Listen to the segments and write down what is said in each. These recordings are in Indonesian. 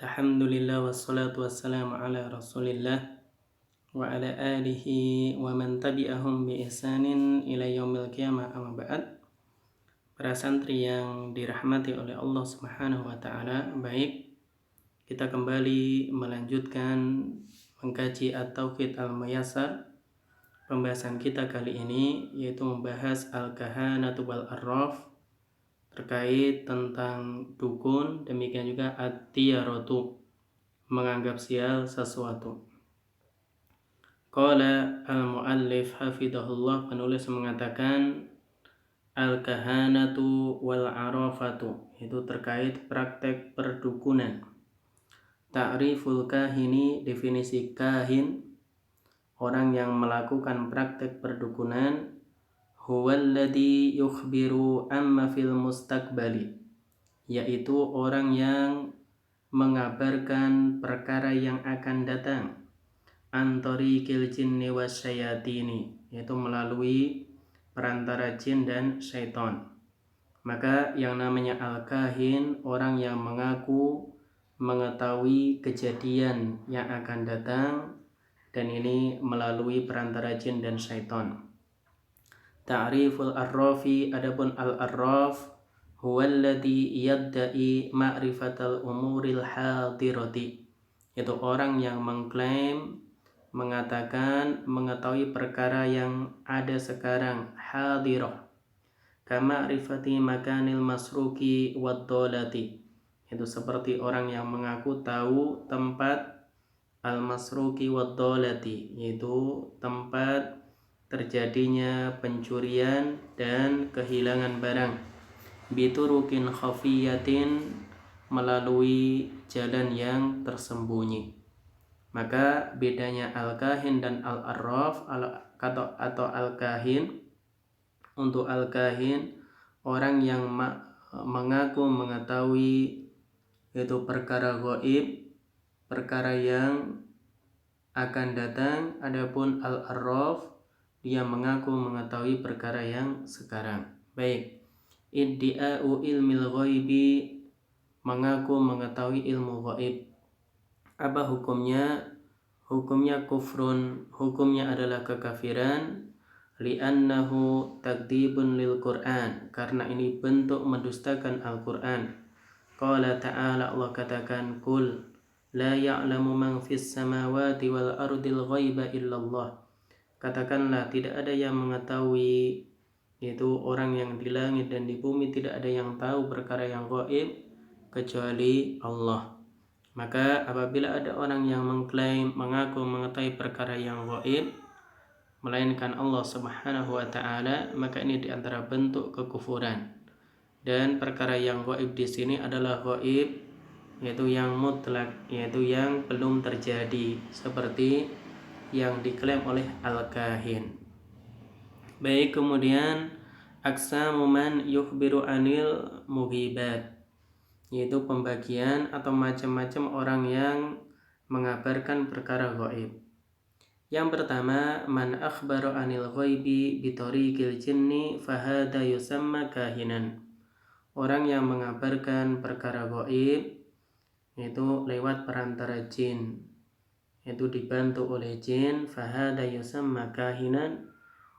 Alhamdulillah wassalatu wassalamu ala Rasulillah wa ala alihi wa man tabi'ahum bi ihsanin ila yaumil qiyamah amma ba'd. Para santri yang dirahmati oleh Allah Subhanahu wa taala, baik, kita kembali melanjutkan mengkaji At-Tauhid Al-Muyassar. Pembahasan kita kali ini yaitu membahas Al-Kahanatu wal Arraf, terkait tentang dukun, demikian juga at-tiyaratu, menganggap sial sesuatu. Qala al-muallif hafidhahullah, penulis mengatakan al-kahanatu wal arafatu, itu terkait praktek perdukunan. Ta'riful kahini, definisi kahin, orang yang melakukan praktek perdukunan, huwallazi yukhbiru amma fil mustaqbali, yaitu orang yang mengabarkan perkara yang akan datang, antariqil jinni wasyayatini, yaitu melalui perantara jin dan syaitan. Maka yang namanya al-kahin, orang yang mengaku mengetahui kejadian yang akan datang, dan ini melalui perantara jin dan syaitan. Ta'riful arrafi, adapun al-arraf huwallazi yadda'i ma'rifatal umuril hadirati, yaitu orang yang mengklaim, mengatakan mengetahui perkara yang ada sekarang, hadirah, kama rifati makanil masruki wad-dolati, itu seperti orang yang mengaku tahu tempat al-masruki wad-dolati, yaitu tempat terjadinya pencurian dan kehilangan barang, biturukin khafiyatin, melalui jalan yang tersembunyi. Maka bedanya al-kahin dan al-arraf atau al-kahin, untuk al-kahin orang yang mengaku mengetahui yaitu perkara gaib, perkara yang akan datang. Adapun al-arraf, dia mengaku mengetahui perkara yang sekarang. Baik, iddi'a'u ilmil ghaibi, mengaku mengetahui ilmu ghaib. Apa hukumnya? Hukumnya kufrun, hukumnya adalah kekafiran, li'annahu takdibun lil Qur'an, karena ini bentuk mendustakan Al-Qur'an. Qala ta'ala, Allah katakan, kul la ya'lamu man fis samawati wal ardil ghaiba illallah, katakanlah tidak ada yang mengetahui, yaitu orang yang di langit dan di bumi, tidak ada yang tahu perkara yang gaib kecuali Allah. Maka apabila ada orang yang mengklaim, mengaku mengetahui perkara yang gaib melainkan Allah Subhanahu wa taala, maka ini diantara bentuk kekufuran. Dan perkara yang gaib di sini adalah gaib yaitu yang mutlak, yaitu yang belum terjadi, seperti yang diklaim oleh al-kahin. Baik, kemudian aqsamu man yukhbiru anil mughibat, yaitu pembagian atau macam-macam orang yang mengabarkan perkara gaib. Yang pertama, man akhbara anil ghaibi bitariqil jinni fahada yusamma kahinan, orang yang mengabarkan perkara gaib yaitu lewat perantara jin, yaitu dibantu oleh jin, fahada yusamma kahinan,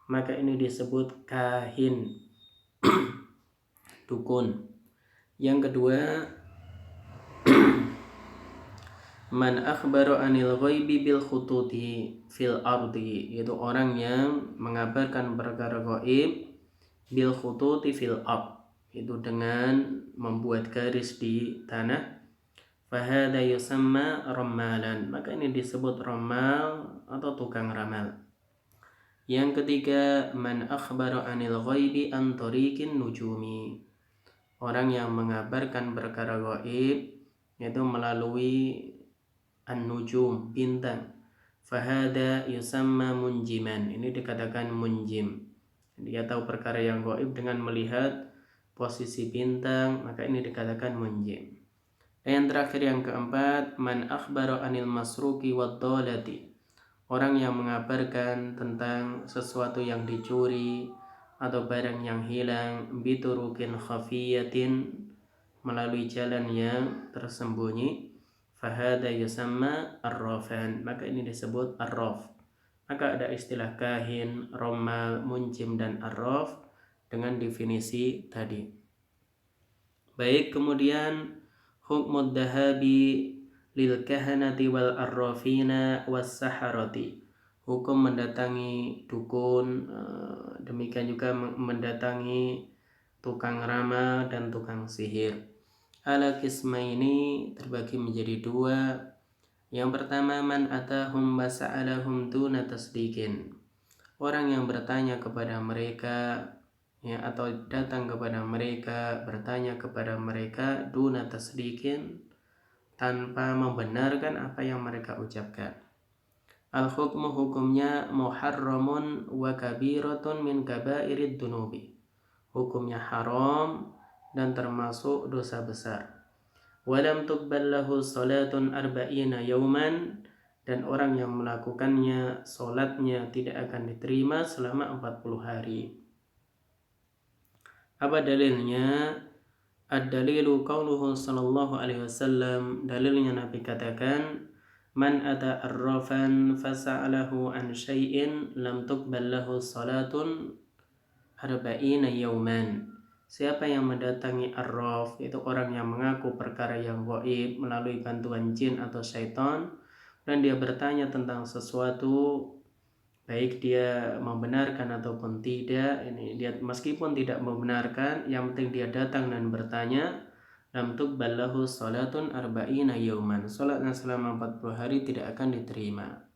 maka ini disebut kahin, dukun. Yang kedua, man akhbaru anil ghaibi bil khututi fil ardi, yaitu orang yang mengabarkan perkara gaib bil khututi fil ard, itu dengan membuat garis di tanah, fahada yusamma ramalan, maka ini disebut ramal atau tukang ramal. Yang ketiga, man akhbara anil ghaibi an tariqin nujumi, orang yang mengabarkan perkara gaib yaitu melalui an-nujum, bintang, fahada yusamma munjiman, ini dikatakan munjim, dia tahu perkara yang gaib dengan melihat posisi bintang, maka ini dikatakan munjim. Dan yang terakhir, yang keempat, man akhbara anil masruki wad-dolati, orang yang mengabarkan tentang sesuatu yang dicuri atau barang yang hilang, biturukin khafiyatin, melalui jalan yang tersembunyi, fahada yusamma arrafan, maka ini disebut arraf. Maka ada istilah kahin, romal, munjim, dan arraf dengan definisi tadi. Baik, kemudian hukmud dahabi lil kahanati wal arrafina was saharati, hukum mendatangi dukun, demikian juga mendatangi tukang ramal dan tukang sihir. Ala kisma ini terbagi menjadi dua. Yang pertama, man atahum wasa'alahum duna tasdiqin, orang yang bertanya kepada mereka, ya, atau datang kepada mereka, bertanya kepada mereka duna tasdiqin, tanpa membenarkan apa yang mereka ucapkan. Al hukmu, hukumnya muharramun wa kabiratun min kabairid dunubi, hukumnya haram dan termasuk dosa besar. Walam tuqbal lahu salatun arba'ina yauman, dan orang yang melakukannya salatnya tidak akan diterima selama 40 hari. Apa dalilnya? Ad-dalilu qauluhu sallallahu alaihi wasallam, dalilnya Nabi katakan, man ata arrafan fasa'alahu an syai'in lam tuqbal lahu salatun arba'ina yauman. Siapa yang mendatangi arraf, itu orang yang mengaku perkara yang gaib melalui bantuan jin atau syaitan, dan dia bertanya tentang sesuatu, baik dia membenarkan ataupun tidak, ini dia meskipun tidak membenarkan, yang penting dia datang dan bertanya, lam tuqbal lahu salatun arba'ina yauman, salatnya selama 40 hari tidak akan diterima.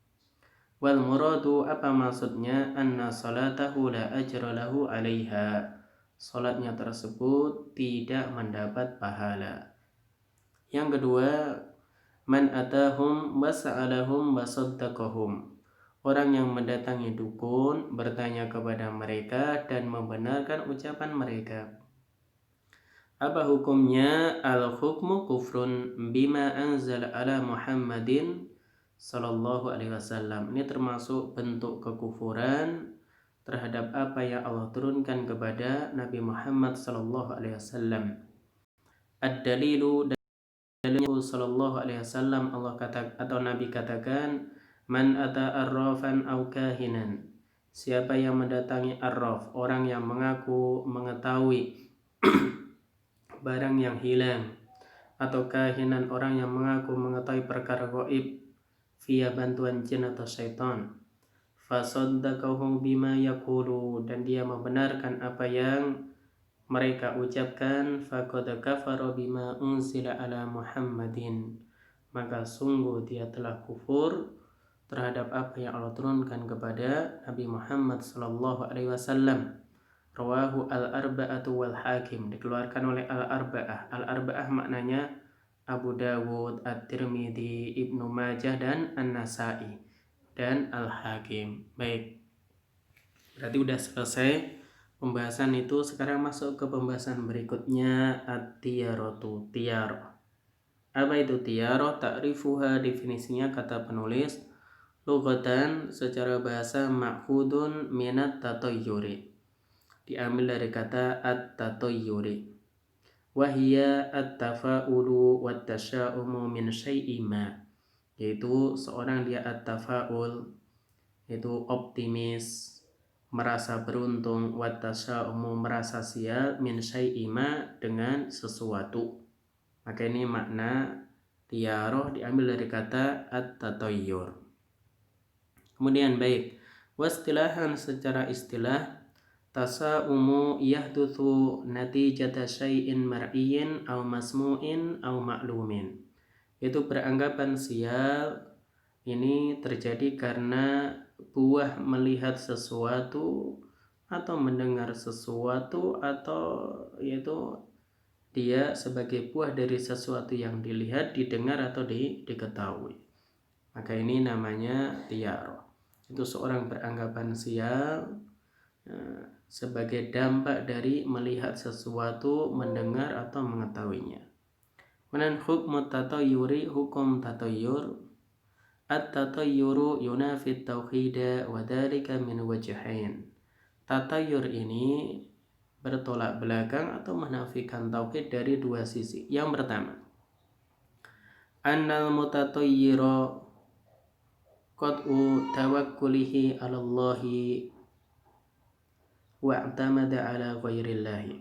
Wal muradu, apa maksudnya? Anna salatahu la ajra lahu 'alaiha, salatnya tersebut tidak mendapat pahala. Yang kedua, man atahum wasa'alahum wasaddaqahum, orang yang mendatangi dukun, bertanya kepada mereka dan membenarkan ucapan mereka. Apa hukumnya? Al hukmu kufrun bima anzala ala Muhammadin sallallahu alaihi wasallam. Ini termasuk bentuk kekufuran terhadap apa yang Allah turunkan kepada Nabi Muhammad sallallahu alaihi wasallam. Ad-dalilu, dalilnya sallallahu alaihi wasallam, Allah kata atau Nabi katakan, man ata arrafan au kahinan, siapa yang mendatangi arraf, orang yang mengaku mengetahui barang yang hilang, atau kahinan, orang yang mengaku mengetahui perkara gaib via bantuan jin atau syaitan, fasaddaqahum bima yaqulu, dan dia membenarkan apa yang mereka ucapkan, faqad kafara bima unzila ala Muhammadin, maka sungguh dia telah kufur terhadap apa yang Allah turunkan kepada Nabi Muhammad sallallahu alaihi wasallam. Rawahu al-arba'atu wal hakim, dikeluarkan oleh al-arba'ah. Al-arba'ah maknanya Abu Dawud, At-Tirmidzi, Ibnu Majah, dan An-Nasa'i, dan Al-Hakim. Baik, berarti udah selesai pembahasan itu. Sekarang masuk ke pembahasan berikutnya, at-tiyaratu, tiyarah. Apa itu tiyarah? Ta'rifuha, definisinya kata penulis, lughatan, secara bahasa, ma'khudun minat tatayyuri, diambil dari kata at-tatayyuri, wahia at-tafa'ulu wat-tasya'umu min syai'i ma, yaitu seorang dia at-tafa'ul, yaitu optimis, merasa beruntung, wat-tasya'umu, merasa sial, min syai'i ma, dengan sesuatu. Maka ini makna tiyarah diambil dari kata at-tatayyur. Kemudian baik, wastilahan, secara istilah, tasa'umu yahdutsu natijata syai'in mar'iyyin aw masmu'in aw ma'lumin, itu beranggapan sial ini terjadi karena buah melihat sesuatu atau mendengar sesuatu, atau yaitu dia sebagai buah dari sesuatu yang dilihat, didengar, atau diketahui. Maka ini namanya tiyarah. Itu seorang beranggapan sial sebagai dampak dari melihat sesuatu, mendengar, atau mengetahuinya. Kemudian hukmu tatayyuri, hukum tatayyur. At-tatayyuru yunafi tauhida wa dzalika min wajhain. Tatayyur ini bertolak belakang atau menafikan tauhid dari dua sisi. Yang pertama, annal mutatayyira qad'u tawakkulihi 'ala Allahi wa'tamada 'ala ghairillahi.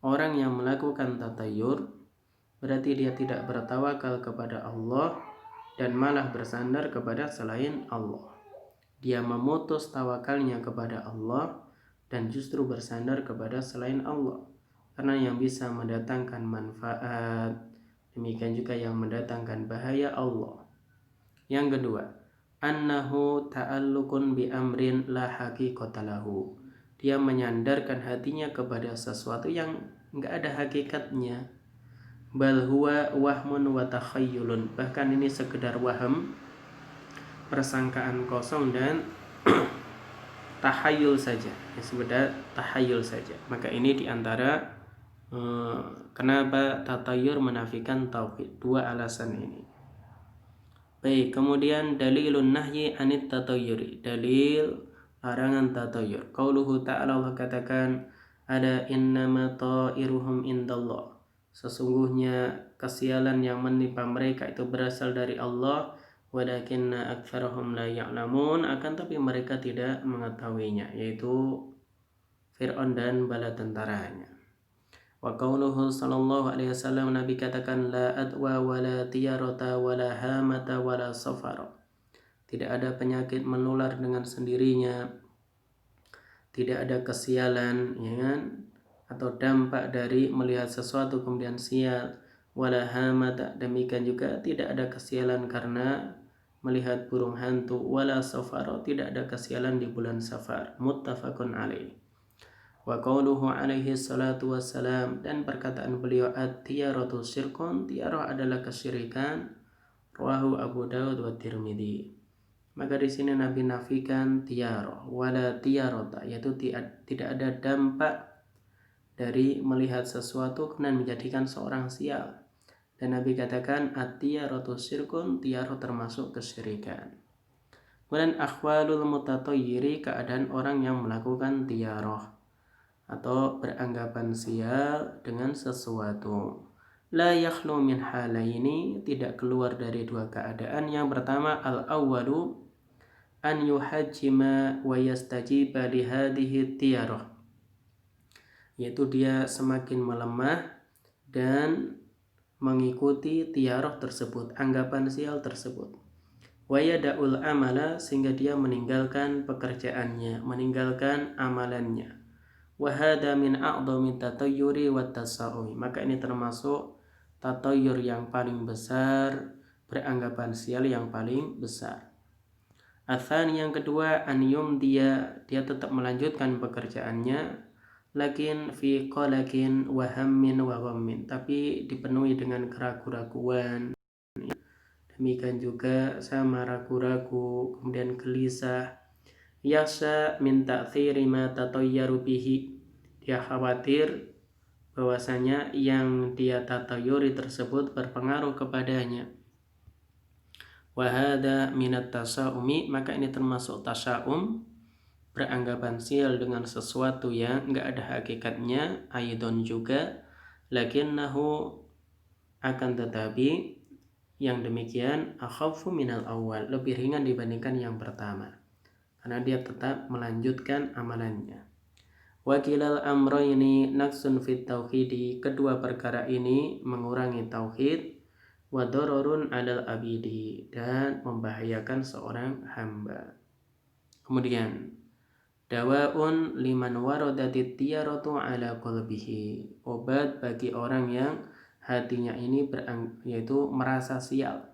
Orang yang melakukan tatayyur berarti dia tidak bertawakal kepada Allah dan malah bersandar kepada selain Allah. Dia memutus tawakalnya kepada Allah dan justru bersandar kepada selain Allah. Karena yang bisa mendatangkan manfaat, demikian juga yang mendatangkan bahaya Allah. Yang kedua, annahu ta'alluqun bi amrin la haqiqata lahu. Dia menyandarkan hatinya kepada sesuatu yang enggak ada hakikatnya. Bal huwa wahmun wa takhayyulun. Bahkan ini sekedar waham, persangkaan kosong dan tahayul saja. Ya, sekedar tahayul saja. Maka ini diantara kenapa tatayur menafikan tauhid. Dua alasan ini. Baik, kemudian dalilun nahyi anit tatayyuri. Dalil larangan tatayur. Qauluhu ta'ala, Allah katakan, ada innama ta'iruhum indallah. Sesungguhnya kesialan yang menimpa mereka itu berasal dari Allah, walakinna aktsarahum la ya'lamun, akan tapi mereka tidak mengetahuinya, yaitu Fir'aun dan bala tentaranya. Wa qauluhu sallallahu alaihi wasallam, Nabi katakan, la adwa wala tiyarata wala hamata wala safara. Tidak ada penyakit menular dengan sendirinya, tidak ada kesialan, ya kan? Atau dampak dari melihat sesuatu kemudian sial, wala hamata, demikian juga tidak ada kesialan karena melihat burung hantu, wala safara, tidak ada kesialan di bulan Safar. Muttafaqun alaih. Wa qauluhu alaihi salatu wassalam, dan perkataan beliau, at-tiyaratu syirkun, tiarah adalah kesyirikan. Rawahu Abu Daud wa Tirmidzi. Maka di sini Nabi nafikan tiarah, wala tiyarata, yaitu tidak ada dampak dari melihat sesuatu kemudian menjadikan seorang sial. Dan Nabi katakan at-tiyaratu syirkun, tiarah termasuk kesyirikan. Kemudian akhwalul mutatayyiri, keadaan orang yang melakukan tiarah atau beranggapan sial dengan sesuatu. La yakhlu min halaini, tidak keluar dari dua keadaan. Yang pertama, al-awwalu an yuhajjima wa yastajiba li hadhihi tiyarah, yaitu dia semakin melemah dan mengikuti tiarah tersebut, anggapan sial tersebut. Wa yada'ul amala, sehingga dia meninggalkan pekerjaannya, meninggalkan amalannya. Wa hadha min a'dhami tatayyuri wa tasawwi, maka ini termasuk tatayyur yang paling besar, beranggapan sial yang paling besar. Atsani, yang kedua, an yumdiya, dia tetap melanjutkan pekerjaannya, lakin fi qalakin wa hammin wa ghammin, tapi dipenuhi dengan keraguan-raguan, demikian juga sama ragu-ragu, kemudian gelisah. Yasha min ta'thiri ma tatayyaru bihi, dia khawatir bahwasanya yang dia tatayyuri tersebut berpengaruh kepadanya. Wa hadha minat tasa'umi, maka ini termasuk tasa'um, beranggapan sial dengan sesuatu yang enggak ada hakikatnya. Aidon juga, lakinnahu, akan tetapi yang demikian, akhaffu minal awal, lebih ringan dibandingkan yang pertama, karena dia tetap melanjutkan amalannya. Wakilal amrayni naqsun fit tauhidi, kedua perkara ini mengurangi tauhid, wa dararun 'alal abidi, dan membahayakan seorang hamba. Kemudian dawaun liman waradatit tiyaratu 'ala qalbihi, obat bagi orang yang hatinya ini yaitu merasa sial.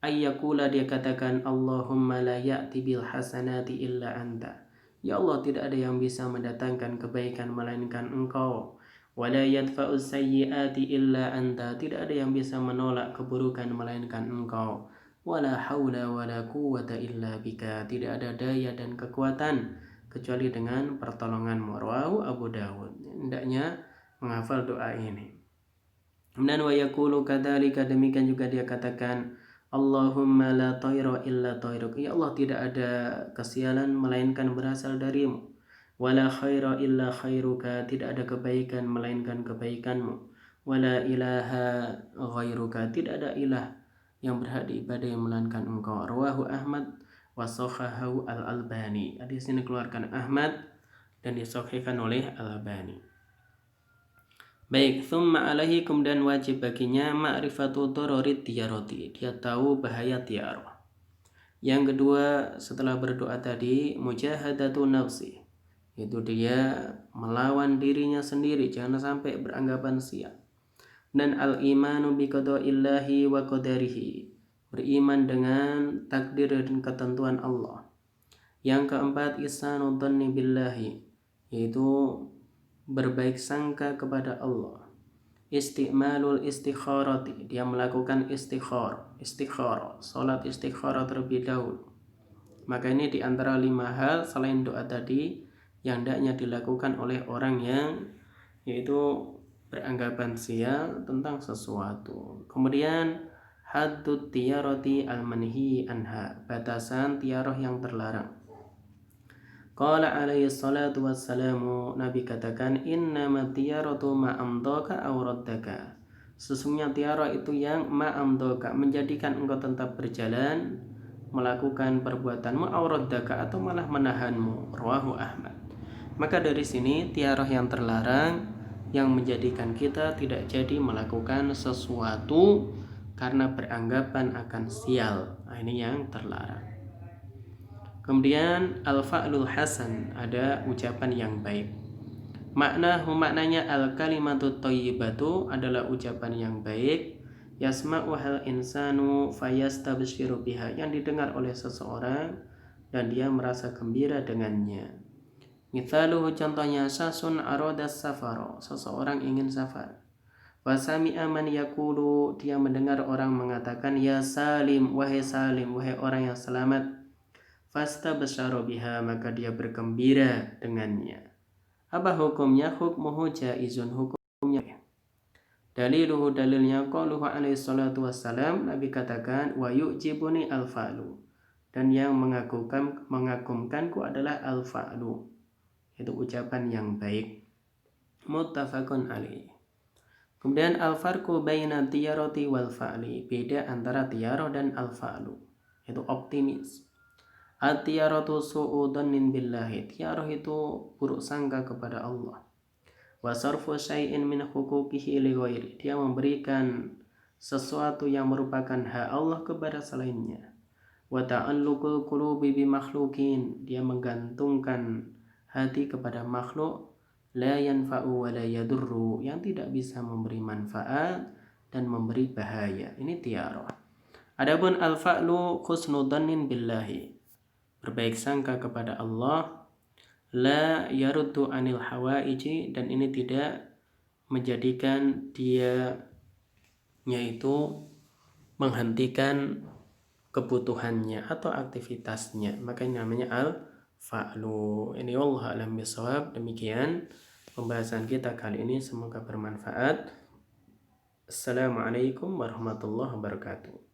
Ayyakula, dia katakan, Allahumma la ya'ti bil hasanati illa anta, ya Allah, tidak ada yang bisa mendatangkan kebaikan melainkan Engkau. Wala yadfa'u sayyi'ati illa anta, tidak ada yang bisa menolak keburukan melainkan Engkau. Wala haula wala quwwata illa bika, tidak ada daya dan kekuatan kecuali dengan pertolonganmu. Rawahu Abu Dawud. Hendaknya menghafal doa ini. Dan wa yaqulu kadzalika, demikian juga dia katakan, Allahumma la tayra illa tayruk, ya Allah, tidak ada kesialan melainkan berasal darimu. Wala khaira illa khairuka, tidak ada kebaikan melainkan kebaikanmu. wala ilaha ghairuka, tidak ada ilah yang berhak diibadahi melainkan engkau. Rawahu Ahmad wa sahahahu al-Albani. Hadis ini dikeluarkan Ahmad dan disahihkan oleh Al-Albani. Baik, thumma alaihi, kemudian wajib baginya ma'rifatu dororit tiaroti, dia tahu bahaya tiarah. Yang kedua setelah berdoa tadi, mujahadatu nafsi, itu dia melawan dirinya sendiri, jangan sampai beranggapan sial. Dan al-imanu bi qada'illahi wa qadarihi, beriman dengan takdir dan ketentuan Allah. Yang keempat, ihsanu dhanni billahi, yaitu berbaik sangka kepada Allah. Isti'malul istikharati, dia melakukan istikharah, salat istikharah terlebih dahulu. Maka ini diantara 5 hal selain doa tadi yang hendaknya dilakukan oleh orang yang yaitu beranggapan sial tentang sesuatu. Kemudian haddut tiyarati al-manhi anha, batasan tiarah yang terlarang. Qala alaihi salatu wassalamu, Nabi katakan, innama tiyaratu ma'amdaka aw raddaka, sesungguhnya tiarah itu yang ma'amdaka, menjadikan engkau tetap berjalan melakukan perbuatanmu, aw raddaka, atau malah menahanmu. Rawahu Ahmad. Maka dari sini tiarah yang terlarang yang menjadikan kita tidak jadi melakukan sesuatu karena beranggapan akan sial. Nah, ini yang terlarang. Kemudian al-fa'lul hasan, ada ucapan yang baik. Maknanya al-kalimatut thayyibatu adalah ucapan yang baik, yasma'uhal insanu fayastabshiru biha, yang didengar oleh seseorang dan dia merasa gembira dengannya. Mithaluhu, contohnya, sasun arodas safaro, seseorang ingin safar. Wasami'a man yakulu, dia mendengar orang mengatakan, ya salim, wahai orang yang selamat. Fastabsyara biha, maka dia bergembira dengannya. Apa hukumnya? Hukmuhu jaizun, hukumnya. Daliluhu, dalilnya, qauluhu alaihi salatu wassalam, Nabi katakan, wa yu'jibuni al-fa'lu, dan yang mengagumkanku adalah al-fa'lu, itu ucapan yang baik. Muttafaqun alaih. Kemudian al-farqu baina tiyarati wal fa'li, beda antara tiyarah dan al-fa'lu, itu optimis. At-tiyaratu su'udhannin billahi, tiarah itu buruk sangka kepada Allah. Wa sarfu syai'in min huquqihi li ghairi, dia memberikan sesuatu yang merupakan hak Allah kepada selainnya. Wa ta'alluqul qulubi bi makhluqin, dia menggantungkan hati kepada makhluk, la yanfa'u wa la yadurru, yang tidak bisa memberi manfaat dan memberi bahaya. Ini tiarah. Adapun al-fa'lu husnudhannin billahi, berbaik sangka kepada Allah, la yaruddu anil hawaiji, dan ini tidak menjadikan dia yaitu menghentikan kebutuhannya atau aktivitasnya, maka ini namanya al-fa'lu. Ini wallahu a'lam bishawab. Demikian pembahasan kita kali ini, semoga bermanfaat. Assalamualaikum warahmatullahi wabarakatuh.